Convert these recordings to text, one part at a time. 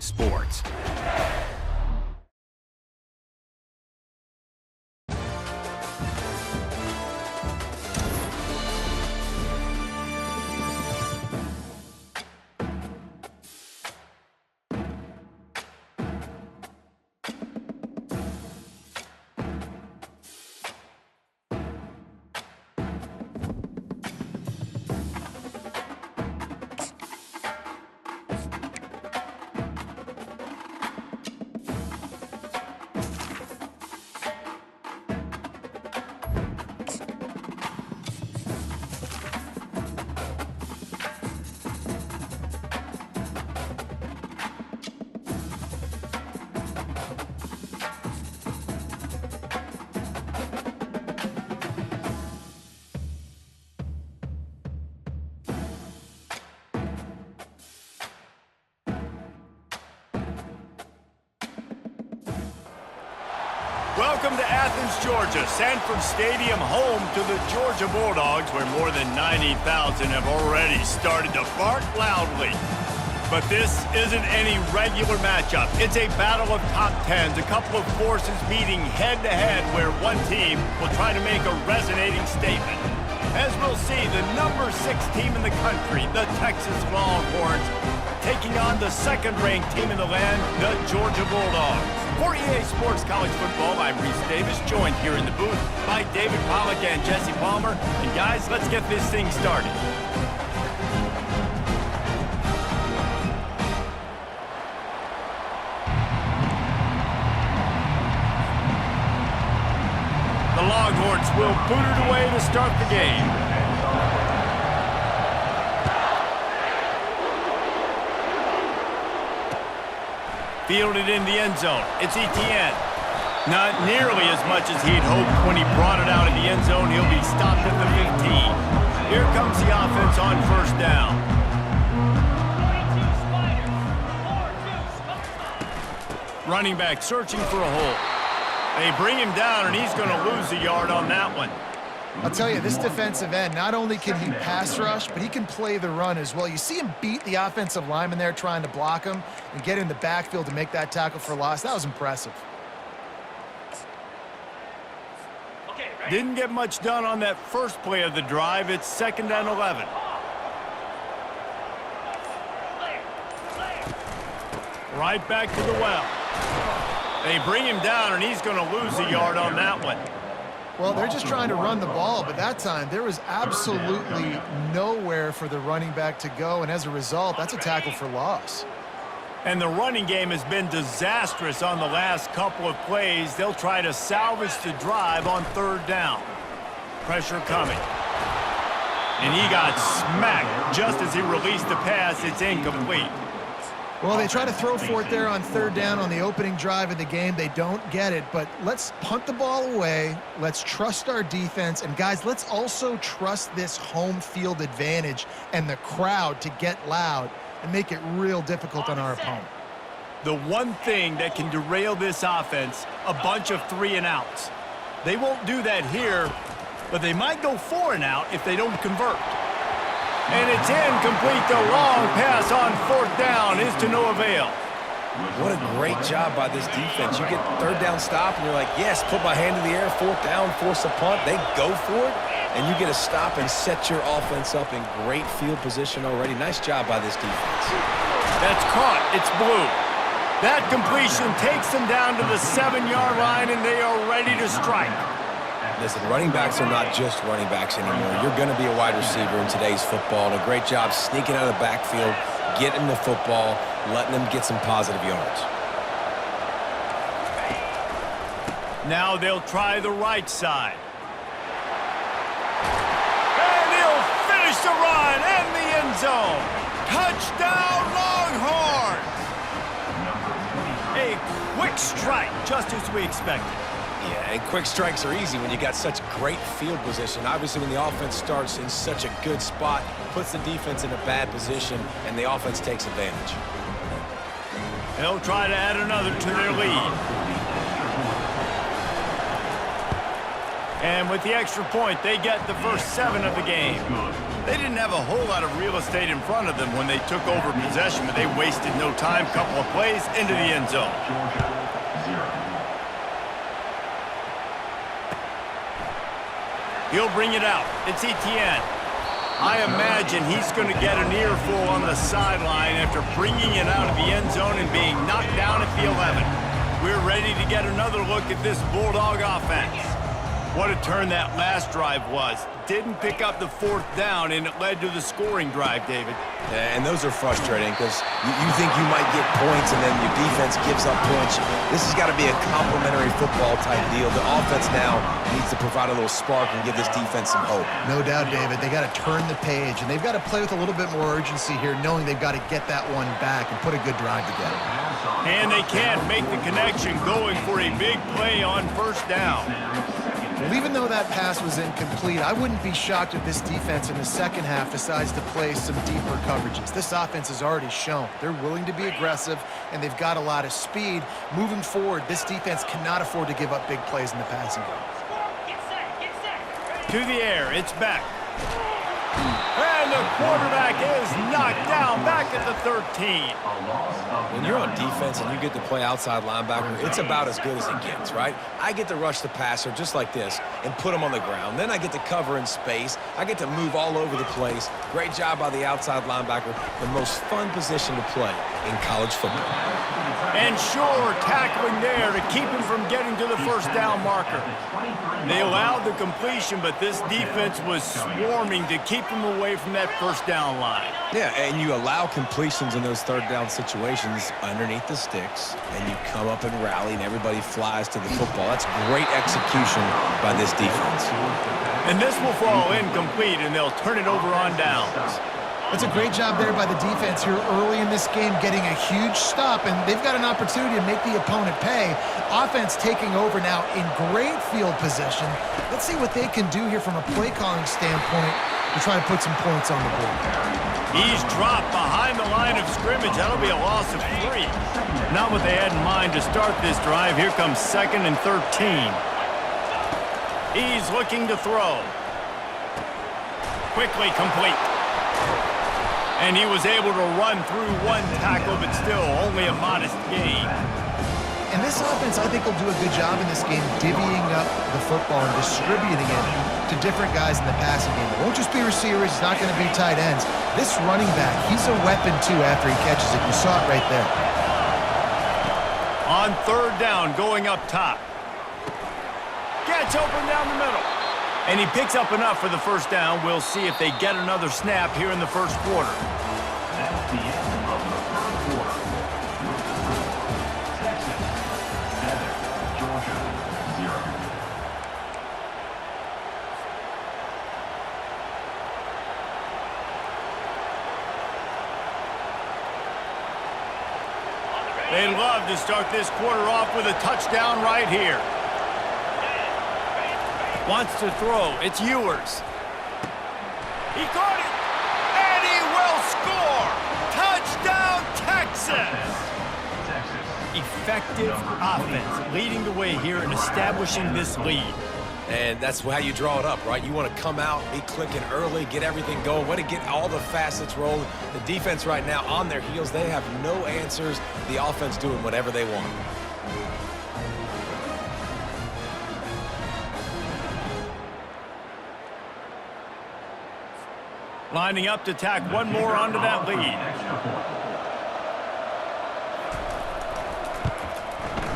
EA Sports. Welcome to Athens, Georgia, Sanford Stadium, home to the Georgia Bulldogs, where more than 90,000 have already started to bark loudly. But this isn't any regular matchup. It's a battle of top tens, a couple of forces meeting head-to-head, where one team will try to make a resonating statement. As we'll see, the number 6 team in the country, the Texas Longhorns, taking on the second-ranked team in the land, the Georgia Bulldogs. For EA Sports College Football, I'm Reese Davis, joined here in the booth by David Pollack and Jesse Palmer. And guys, let's get this thing started. The Longhorns will boot it away to start the game. Fielded in the end zone. It's Etienne. Not nearly as much as he'd hoped when he brought it out in the end zone. He'll be stopped at the 15. Here comes the offense on first down. Running back searching for a hole. They bring him down, and he's going to lose a yard on that one. I'll tell you, this defensive end, not only can he pass rush, but he can play the run as well. You see him beat the offensive lineman there trying to block him and get in the backfield to make that tackle for loss. That was impressive. Didn't get much done on that first play of the drive. It's 2nd and 11. Right back to the well. They bring him down, and he's going to lose a yard on that one. Well, they're just trying to run the ball, but that time there was absolutely nowhere for the running back to go, and as a result, that's a tackle for loss. And the running game has been disastrous on the last couple of plays. They'll try to salvage the drive on 3rd down. Pressure coming. And he got smacked just as he released the pass. It's incomplete. Well, they try to throw for it there on 3rd down on the opening drive of the game. They don't get it, but let's punt the ball away. Let's trust our defense. And, guys, let's also trust this home field advantage and the crowd to get loud and make it real difficult on our opponent. The one thing that can derail this offense, a bunch of 3-and-outs. They won't do that here, but they might go 4-and-out if they don't convert. And it's incomplete. The long pass on 4th down is to no avail. What a great job by this defense. You get 3rd down stop, and you're like, yes, put my hand in the air, 4th down, force a punt. They go for it, and you get a stop and set your offense up in great field position already. Nice job by this defense. That's caught. It's blue. That completion takes them down to the 7-yard line, and they are ready to strike. Listen, running backs are not just running backs anymore. You're going to be a wide receiver in today's football, and a great job sneaking out of the backfield, getting the football, letting them get some positive yards. Now they'll try the right side. And he'll finish the run in the end zone. Touchdown, Longhorns! A quick strike, just as we expected. Yeah, and quick strikes are easy when you got such great field position. Obviously, when the offense starts in such a good spot, puts the defense in a bad position, and the offense takes advantage. They'll try to add another to their lead. And with the extra point, they get the first 7 of the game. They didn't have a whole lot of real estate in front of them when they took over possession, but they wasted no time. Couple of plays into the end zone. He'll bring it out. It's Etienne. I imagine he's going to get an earful on the sideline after bringing it out of the end zone and being knocked down at the 11. We're ready to get another look at this Bulldog offense. What a turn that last drive was. Didn't pick up the 4th down, and it led to the scoring drive, David. Yeah, and those are frustrating because you think you might get points and then your defense gives up points. This has got to be a complementary football type deal. The offense now needs to provide a little spark and give this defense some hope. No doubt, David. They got to turn the page, and they've got to play with a little bit more urgency here, knowing they've got to get that one back and put a good drive together. And they can't make the connection going for a big play on 1st down. Well, even though that pass was incomplete, I wouldn't be shocked if this defense in the second half decides to play some deeper coverages. This offense has already shown they're willing to be aggressive, and they've got a lot of speed. Moving forward, this defense cannot afford to give up big plays in the passing game. To the air, it's back. And the quarterback is knocked down back at the 13. When you're on defense and you get to play outside linebacker, it's about as good as it gets, right? I get to rush the passer just like this and put him on the ground. Then I get to cover in space. I get to move all over the place. Great job by the outside linebacker. The most fun position to play in college football. And sure, tackling there to keep him from getting to the 1st down marker. They allowed the completion, but this defense was swarming to keep him away from that 1st down line. Yeah, and you allow completions in those 3rd down situations underneath the sticks, and you come up and rally, and everybody flies to the football. That's great execution by this defense. And this will fall incomplete, and they'll turn it over on downs. It's a great job there by the defense here early in this game, getting a huge stop, and they've got an opportunity to make the opponent pay. Offense taking over now in great field position. Let's see what they can do here from a play calling standpoint to try to put some points on the board. He's dropped behind the line of scrimmage. That'll be a loss of 3. Not what they had in mind to start this drive. Here comes 2nd and 13. He's looking to throw. Quickly complete. And he was able to run through one tackle, but still only a modest gain. And this offense, I think, will do a good job in this game divvying up the football and distributing it to different guys in the passing game. It won't just be receivers. It's not going to be tight ends. This running back, he's a weapon, too, after he catches it. You saw it right there. On 3rd down, going up top. Gets open down the middle. And he picks up enough for the 1st down. We'll see if they get another snap here in the 1st quarter. That's the end of the 1st quarter. Texas 7, Georgia 0. They'd love to start this quarter off with a touchdown right here. Wants to throw. It's Ewers. He caught it. And he will score. Touchdown, Texas. Effective offense leading the way here and establishing this lead. And that's how you draw it up, right? You want to come out, be clicking early, get everything going, want to get all the facets rolling. The defense right now on their heels, they have no answers. The offense doing whatever they want. Lining up to tack one more onto that lead.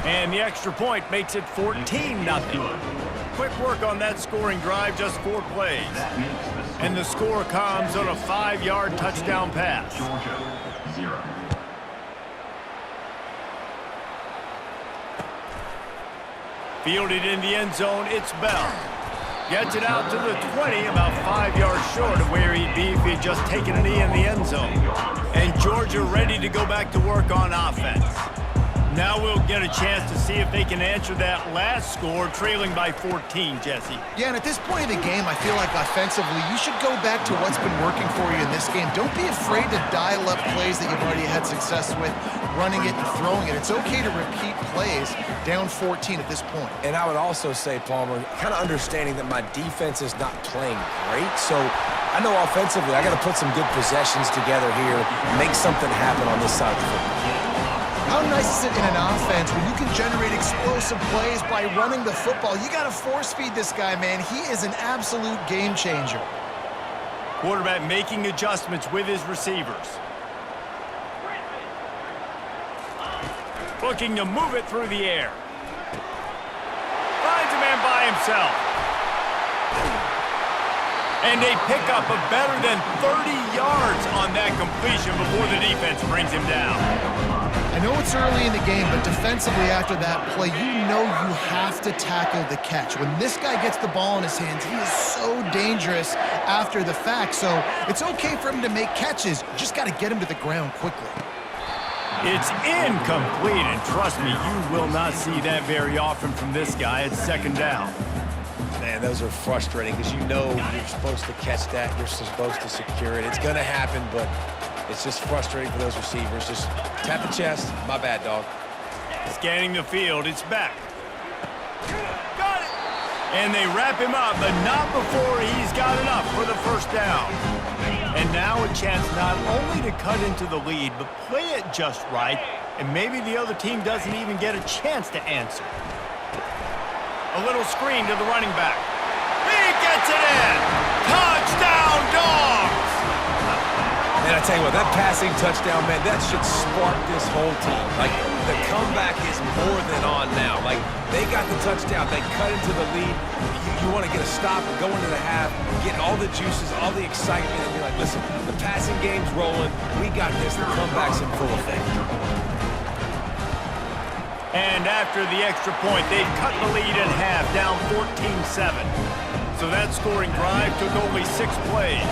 And the extra point makes it 14-0. Quick work on that scoring drive, just 4 plays. And the score comes on a 5-yard touchdown pass. Georgia 0. Fielded in the end zone, it's Bell. Gets it out to the 20, about 5 yards short of where he'd be if he'd just taken a knee in the end zone. And Georgia ready to go back to work on offense. Now we'll get a chance to see if they can answer that last score, trailing by 14, Jesse. Yeah, and at this point in the game, I feel like offensively, you should go back to what's been working for you in this game. Don't be afraid to dial up plays that you've already had success with, running it and throwing it. It's okay to repeat plays down 14 at this point. And I would also say, Palmer, kind of understanding that my defense is not playing great, so I know offensively I got to put some good possessions together here, make something happen on this side of the football. How nice is it in an offense when you can generate explosive plays by running the football? You got to force feed this guy, man. He is an absolute game changer. Quarterback making adjustments with his receivers. Looking to move it through the air. Finds a man by himself. And they pick up a better than 30 yards on that completion before the defense brings him down. I know it's early in the game, but defensively after that play, you know you have to tackle the catch. When this guy gets the ball in his hands, he is so dangerous after the fact. So it's okay for him to make catches. You just got to get him to the ground quickly. It's incomplete, and trust me, you will not see that very often from this guy. It's second down. Man, those are frustrating because you know you're supposed to catch that. You're supposed to secure it. It's going to happen, but it's just frustrating for those receivers. Just tap the chest. My bad, dog. Scanning the field. It's back. Got it. And they wrap him up, but not before he's got enough for the first down. And now a chance not only to cut into the lead, but play it just right, and maybe the other team doesn't even get a chance to answer. A little screen to the running back. He gets it in! Touchdown, Dogs! Man, I tell you what, that passing touchdown, man, that should spark this whole team. Like, the comeback is more than on now. Like, they got the touchdown. They cut into the lead. You want to get a stop and go into the half, get all the juices, all the excitement, and be like, listen, the passing game's rolling. We got this. The comeback's in full effect. And after the extra point, they've cut the lead in half, down 14-7. So that scoring drive took only 6 plays.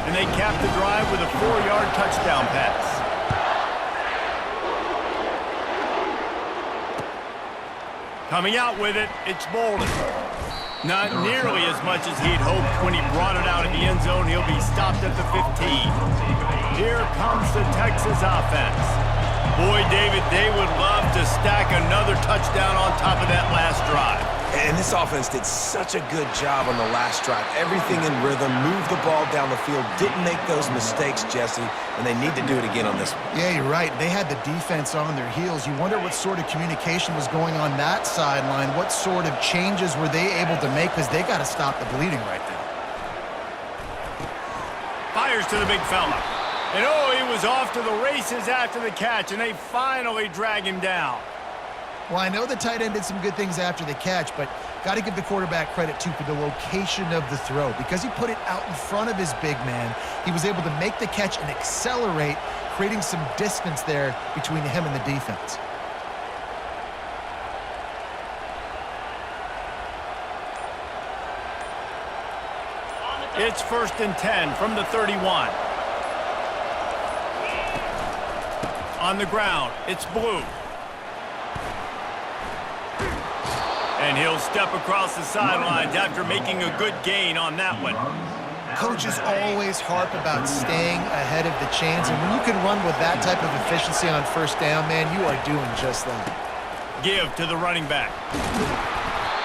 And they capped the drive with a 4-yard touchdown pass. Coming out with it, it's Bolden. Not nearly as much as he'd hoped when he brought it out in the end zone. He'll be stopped at the 15. Here comes the Texas offense. Boy, David, they would love to stack another touchdown on top of that last drive. And this offense did such a good job on the last drive. Everything in rhythm, moved the ball down the field, didn't make those mistakes, Jesse, and they need to do it again on this one. Yeah, you're right. They had the defense on their heels. You wonder what sort of communication was going on that sideline. What sort of changes were they able to make, because they got to stop the bleeding right now. Fires to the big fella. And oh, he was off to the races after the catch, and they finally drag him down. Well, I know the tight end did some good things after the catch, but got to give the quarterback credit, too, for the location of the throw. Because he put it out in front of his big man, he was able to make the catch and accelerate, creating some distance there between him and the defense. It's 1st and 10 from the 31. On the ground, it's Blue. And he'll step across the sidelines after making a good gain on that one. Coaches always harp about staying ahead of the chains, and when you can run with that type of efficiency on first down, man, you are doing just that. Give to the running back.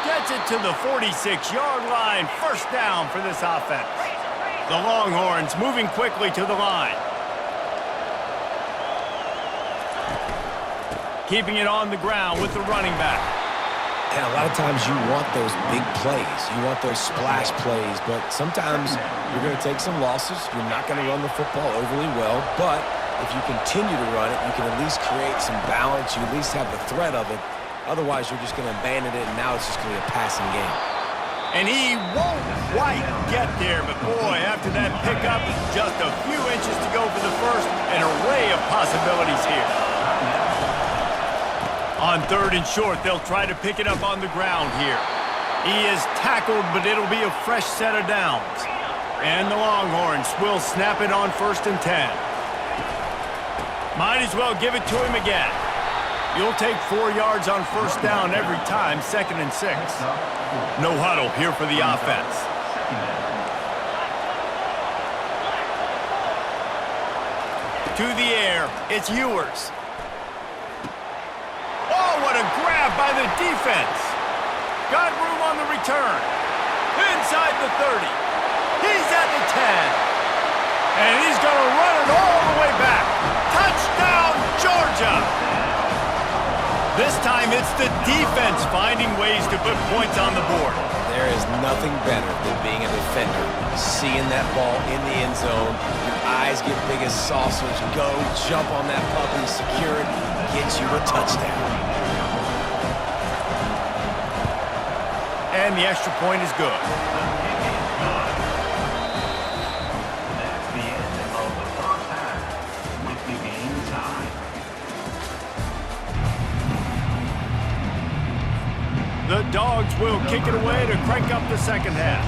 Gets it to the 46-yard line. First down for this offense. The Longhorns moving quickly to the line. Keeping it on the ground with the running back. And a lot of times you want those big plays. You want those splash plays, but sometimes you're going to take some losses. You're not going to run the football overly well, but if you continue to run it, you can at least create some balance. You at least have the threat of it. Otherwise, you're just going to abandon it, and now it's just going to be a passing game. And he won't quite get there, but boy, after that pickup, just a few inches to go for the first, an array of possibilities here. On 3rd and short, they'll try to pick it up on the ground here. He is tackled, but it'll be a fresh set of downs. And the Longhorns will snap it on 1st and 10. Might as well give it to him again. You'll take 4 yards on first down every time, 2nd and 6. No huddle here for the offense. To the air, it's Ewers. Oh, what a grab by the defense. Got room on the return. Inside the 30. He's at the 10. And he's going to run it all the way back. Touchdown, Georgia! This time it's the defense finding ways to put points on the board. There is nothing better than being a defender, seeing that ball in the end zone. Your eyes get big as saucers. Go, jump on that puppy, secure it, get you a touchdown. And the extra point is good. That's the end of the first half with the game tied. The Dogs will kick it away to crank up the second half.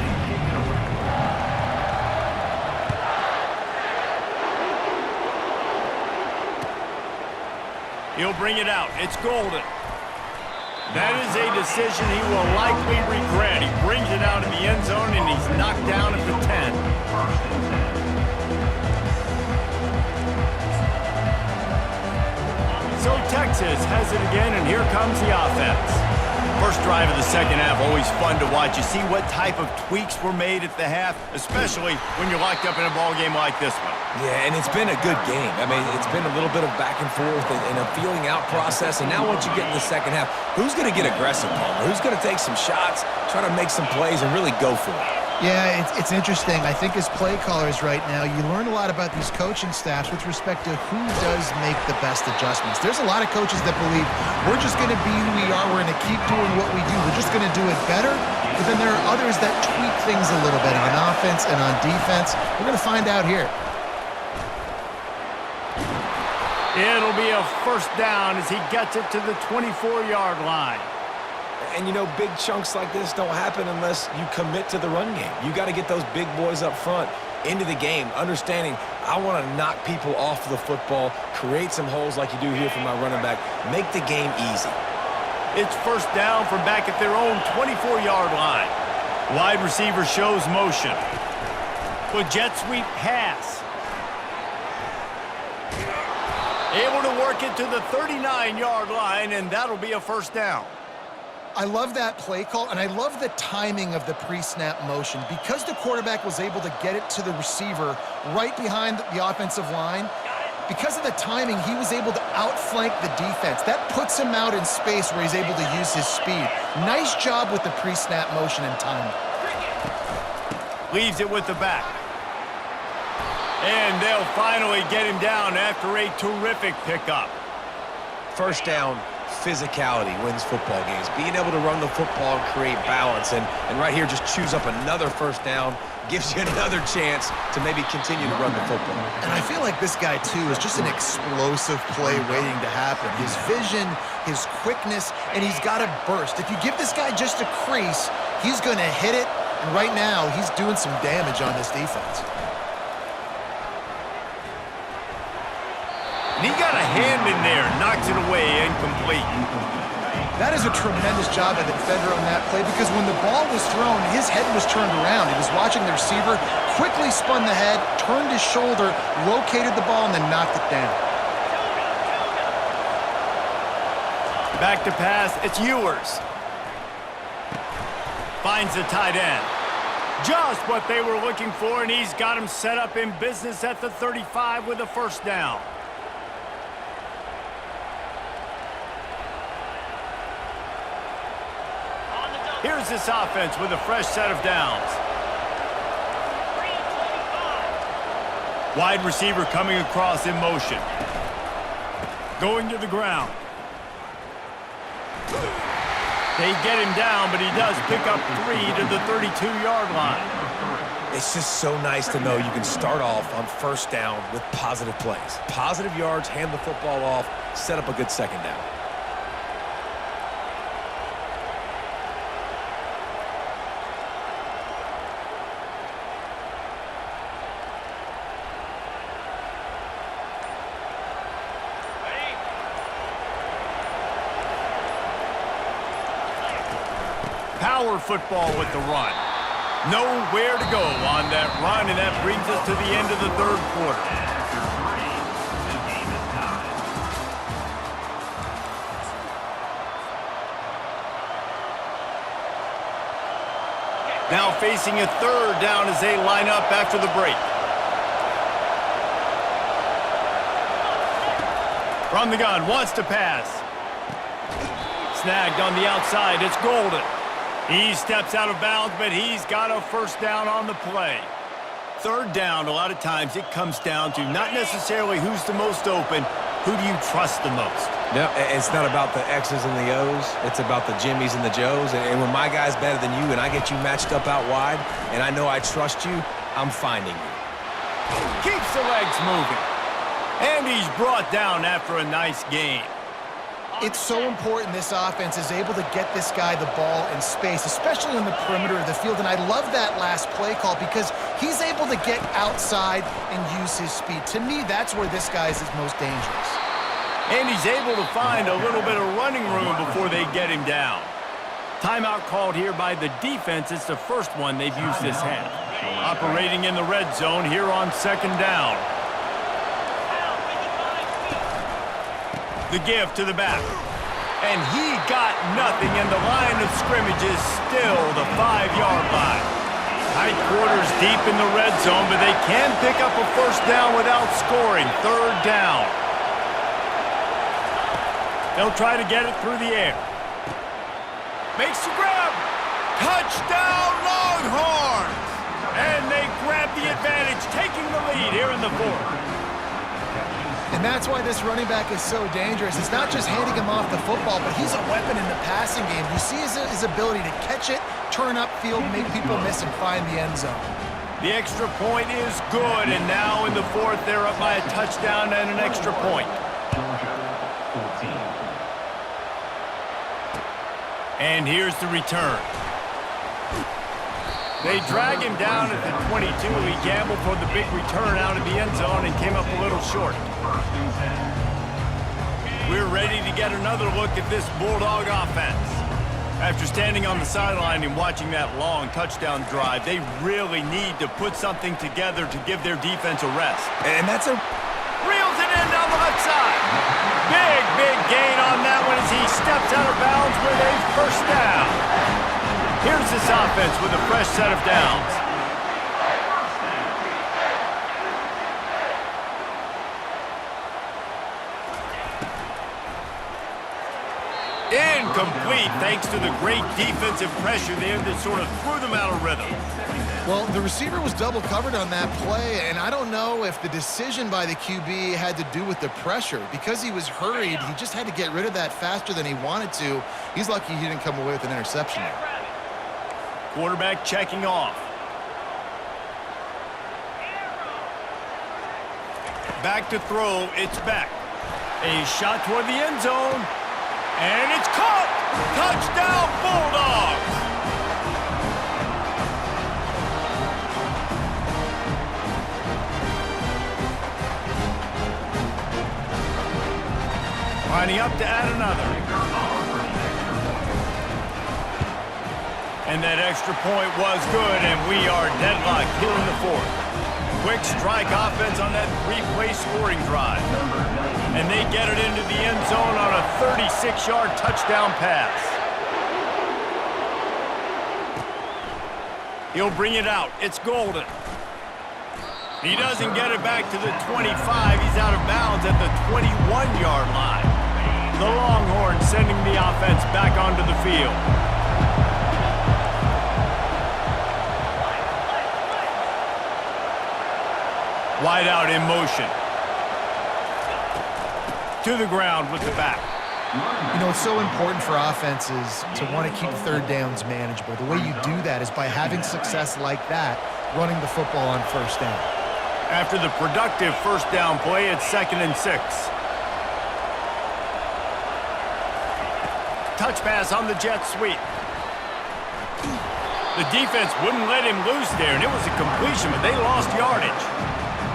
He'll bring it out. It's Golden. That is a decision he will likely regret. He brings it out in the end zone, and he's knocked down at the 10. So Texas has it again, and here comes the offense. First drive of the second half, always fun to watch. You see what type of tweaks were made at the half, especially when you're locked up in a ball game like this one. Yeah, and it's been a good game. I mean, it's been a little bit of back and forth and a feeling out process. And now once you get in the second half, who's going to get aggressive, Palmer? Who's going to take some shots, try to make some plays, and really go for it? Yeah, it's interesting. I think as play callers right now, you learn a lot about these coaching staffs with respect to who does make the best adjustments. There's a lot of coaches that believe we're just going to be who we are. We're going to keep doing what we do. We're just going to do it better. But then there are others that tweak things a little bit on offense and on defense. We're going to find out here. It'll be a first down as he gets it to the 24-yard line. And, you know, big chunks like this don't happen unless you commit to the run game. You got to get those big boys up front into the game, understanding I want to knock people off the football, create some holes like you do here for my running back, make the game easy. It's first down from back at their own 24-yard line. Wide receiver shows motion. With jet sweep pass. Able to work it to the 39-yard line, and that'll be a first down. I love that play call, and I love the timing of the pre-snap motion. Because the quarterback was able to get it to the receiver right behind the offensive line, because of the timing, he was able to outflank the defense. That puts him out in space where he's able to use his speed. Nice job with the pre-snap motion and timing. Leaves it with the back. And they'll finally get him down after a terrific pickup. First down, physicality wins football games. Being able to run the football and create balance. And right here, just choose up another first down, gives you another chance to maybe continue to run the football. And I feel like this guy, too, is just an explosive play waiting to happen. His vision, his quickness, and he's got a burst. If you give this guy just a crease, he's going to hit it. And right now, he's doing some damage on this defense. And he got a hand in there, knocks it away, incomplete. That is a tremendous job by the defender on that play because when the ball was thrown, his head was turned around. He was watching the receiver, quickly spun the head, turned his shoulder, located the ball, and then knocked it down. Back to pass, it's Ewers. Finds the tight end. Just what they were looking for, and he's got him set up in business at the 35 with a first down. Here's this offense with a fresh set of downs. Wide receiver coming across in motion. Going to the ground. They get him down, but he does pick up 3 to the 32-yard line. It's just so nice to know you can start off on first down with positive plays. Positive yards, hand the football off, set up a good second down. Power football with the run. Nowhere to go on that run, and that brings us to the end of the third quarter. The game is tied. Now facing a third down as they line up after the break. From the gun, wants to pass. Snagged on the outside, it's Golden. He steps out of bounds, but he's got a first down on the play. Third down, a lot of times it comes down to not necessarily who's the most open, who do you trust the most? Yeah, it's not about the X's and the O's. It's about the Jimmies and the Joes. And when my guy's better than you and I get you matched up out wide and I know I trust you, I'm finding you. Keeps the legs moving. And he's brought down after a nice gain. It's so important this offense is able to get this guy the ball in space, especially on the perimeter of the field. And I love that last play call because he's able to get outside and use his speed. To me, that's where this guy is his most dangerous. And he's able to find a little bit of running room before they get him down. Timeout called here by the defense. It's the first one they've used this half. Operating in the red zone here on second down. The give to the back. And he got nothing, and the line of scrimmage is still the 5-yard line. Tight quarters deep in the red zone, but they can pick up a first down without scoring. Third down. They'll try to get it through the air. Makes the grab. Touchdown, Longhorns! And they grab the advantage, taking the lead here in the fourth. And that's why this running back is so dangerous. It's not just handing him off the football, but he's a weapon in the passing game. You see his ability to catch it, turn upfield, make people miss, and find the end zone. The extra point is good, and now in the fourth, they're up by a touchdown and an extra point. And here's the return. They drag him down at the 22. He gambled for the big return out of the end zone and came up a little short. We're ready to get another look at this Bulldog offense. After standing on the sideline and watching that long touchdown drive, they really need to put something together to give their defense a rest. And that's a... Reels it in down the left side. Big gain on that one as he steps out of bounds with a first down. Here's this offense with a fresh set of downs. Incomplete thanks to the great defensive pressure there that sort of threw them out of rhythm. Well, the receiver was double covered on that play, and I don't know if the decision by the QB had to do with the pressure. Because he was hurried, he just had to get rid of that faster than he wanted to. He's lucky he didn't come away with an interception there. Quarterback checking off. Back to throw, it's back. A shot toward the end zone. And it's caught! Touchdown, Bulldogs! Lining up to add another. And that extra point was good, and we are deadlocked here in the fourth. Quick strike offense on that three-play scoring drive. And they get it into the end zone on a 36-yard touchdown pass. He'll bring it out. It's Golden. He doesn't get it back to the 25. He's out of bounds at the 21-yard line. The Longhorns sending the offense back onto the field. Wide out in motion. To the ground with the back. You know, it's so important for offenses to want to keep third downs manageable. The way you do that is by having success like that, running the football on first down. After the productive first down play, it's 2nd and 6. Touch pass on the jet sweep. The defense wouldn't let him loose there, and it was a completion, but they lost yardage.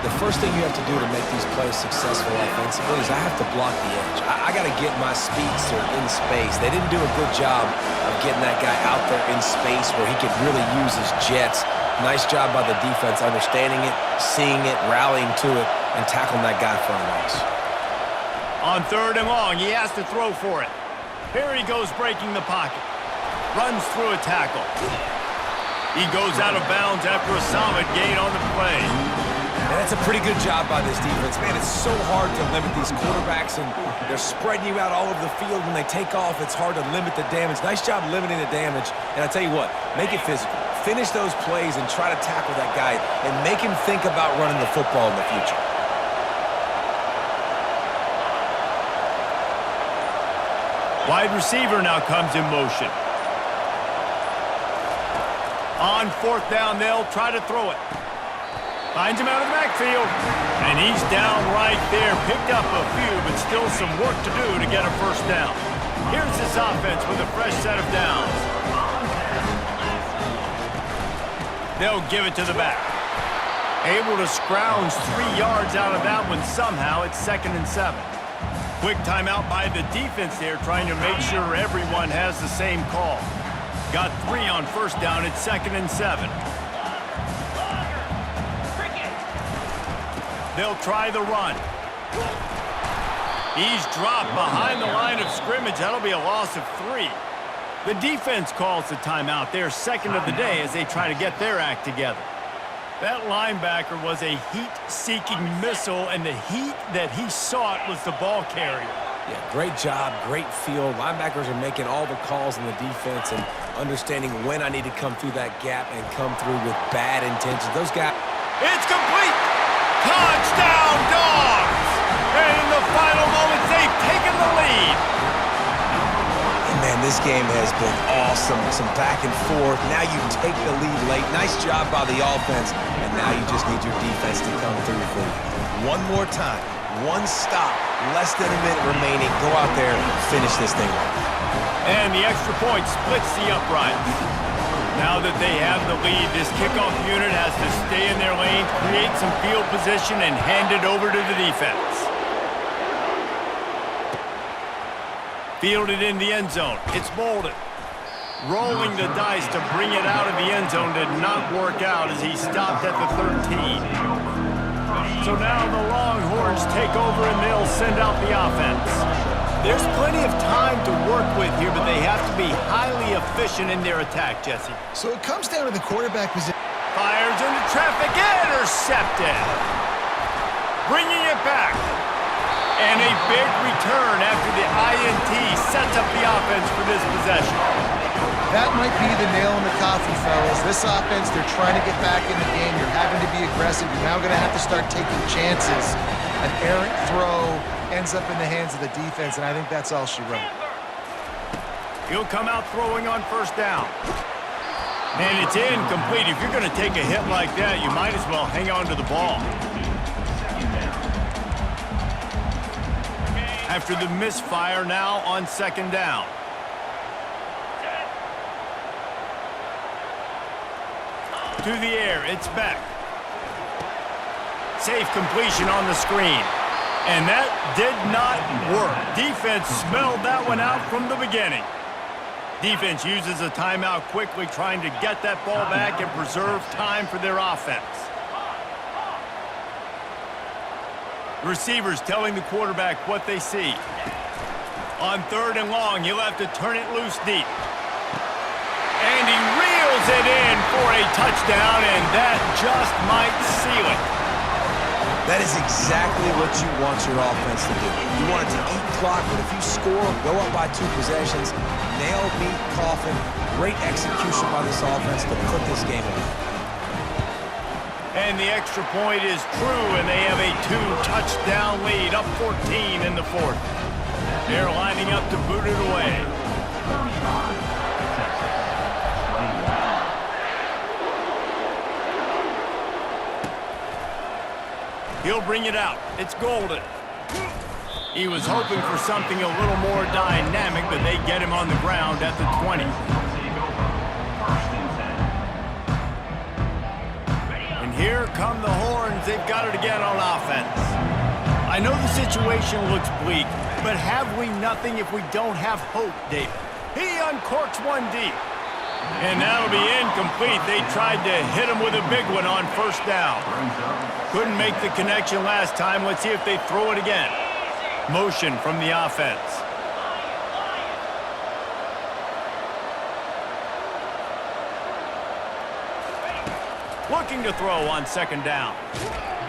The first thing you have to do to make these plays successful offensively is I have to block the edge. I got to get my speedster in space. They didn't do a good job of getting that guy out there in space where he could really use his jets. Nice job by the defense understanding it, seeing it, rallying to it, and tackling that guy for a loss. On 3rd and long, he has to throw for it. Here he goes breaking the pocket. Runs through a tackle. He goes out of bounds after a solid gain on the play. And that's a pretty good job by this defense. Man, it's so hard to limit these quarterbacks, and they're spreading you out all over the field. When they take off, it's hard to limit the damage. Nice job limiting the damage. And I tell you what, make it physical. Finish those plays and try to tackle that guy and make him think about running the football in the future. Wide receiver now comes in motion. On fourth down, they'll try to throw it. Finds him out of the backfield. And he's down right there. Picked up a few, but still some work to do to get a first down. Here's this offense with a fresh set of downs. They'll give it to the back. Able to scrounge 3 yards out of that one somehow. It's 2nd and 7. Quick timeout by the defense there, trying to make sure everyone has the same call. Got 3 on first down. It's 2nd and 7. They'll try the run. He's dropped behind the line of scrimmage. That'll be a loss of 3. The defense calls the timeout. Their second of the day as they try to get their act together. That linebacker was a heat-seeking missile, and the heat that he sought was the ball carrier. Yeah, great job, great feel. Linebackers are making all the calls in the defense and understanding when I need to come through that gap and come through with bad intentions. Those guys... It's complete! Touchdown, Dogs! And in the final moments, they've taken the lead. And man, this game has been awesome. Some back and forth. Now you take the lead late. Nice job by the offense. And now you just need your defense to come through for you. One more time. One stop. Less than a minute remaining. Go out there and finish this thing off. And the extra point splits the uprights. Now that they have the lead, this kickoff unit has to stay in their lane, create some field position, and hand it over to the defense. Fielded in the end zone. It's Bolden. Rolling the dice to bring it out of the end zone did not work out as he stopped at the 13. So now the Longhorns take over and they'll send out the offense. There's plenty of time to work with here, but they have to be highly efficient in their attack, Jesse. So it comes down to the quarterback position. Fires into traffic, intercepted. Bringing it back. And a big return after the INT sets up the offense for this possession. That might be the nail in the coffin, fellas. This offense, they're trying to get back in the game. You're having to be aggressive. You're now going to have to start taking chances. An errant throw ends up in the hands of the defense, and I think that's all she wrote. He'll come out throwing on first down. And it's incomplete. If you're going to take a hit like that, you might as well hang on to the ball. After the misfire, now on second down. To the air, it's Beck. Safe completion on the screen. And that did not work. Defense smelled that one out from the beginning. Defense uses a timeout quickly, trying to get that ball back and preserve time for their offense. Receivers telling the quarterback what they see. On third and long, he'll have to turn it loose deep. And he reels it in for a touchdown, and that just might seal it. That is exactly what you want your offense to do. You want it to eat clock, but if you score, go up by 2 possessions, nail, beat, coffin. Great execution by this offense to put this game away. And the extra point is true, and they have a 2-touchdown lead, up 14 in the fourth. They're lining up to boot it away. He'll bring it out. It's Golden. He was hoping for something a little more dynamic, but they get him on the ground at the 20. And here come the Horns. They've got it again on offense. I know the situation looks bleak, but have we nothing if we don't have hope, David? He uncorks one deep. And that'll be incomplete. They tried to hit him with a big one on first down. Couldn't make the connection last time. Let's see if they throw it again. Motion from the offense. Looking to throw on second down.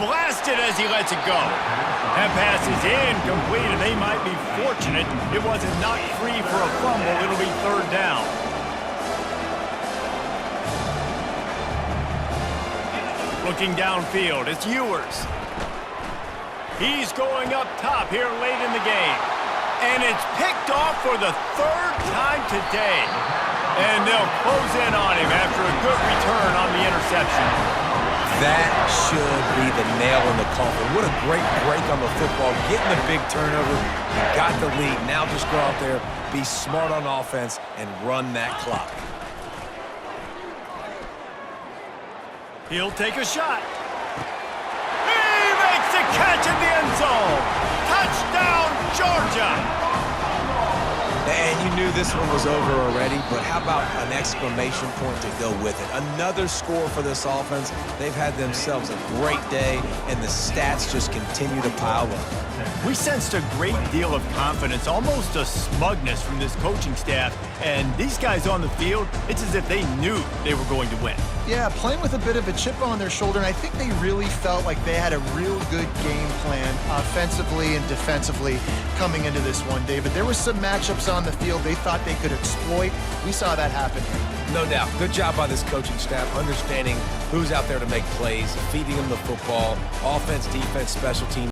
Blasted as he lets it go. That pass is incomplete, and they might be fortunate it wasn't knocked free for a fumble. It'll be third down. Looking downfield, it's Ewers. He's going up top here late in the game. And it's picked off for the third time today. And they'll close in on him after a good return on the interception. That should be the nail in the coffin. What a great break on the football. Getting the big turnover. You got the lead. Now just go out there, be smart on offense, and run that clock. He'll take a shot. He makes the catch in the end zone. Touchdown, Georgia. And you knew this one was over already, but how about an exclamation point to go with it? Another score for this offense. They've had themselves a great day, and the stats just continue to pile up. We sensed a great deal of confidence, almost a smugness from this coaching staff. And these guys on the field, it's as if they knew they were going to win. Yeah, playing with a bit of a chip on their shoulder, and I think they really felt like they had a real good game plan offensively and defensively coming into this one, David. There were some matchups on the field they thought they could exploit. We saw that happen here. No doubt. Good job by this coaching staff, understanding who's out there to make plays, feeding them the football, offense, defense, special teams.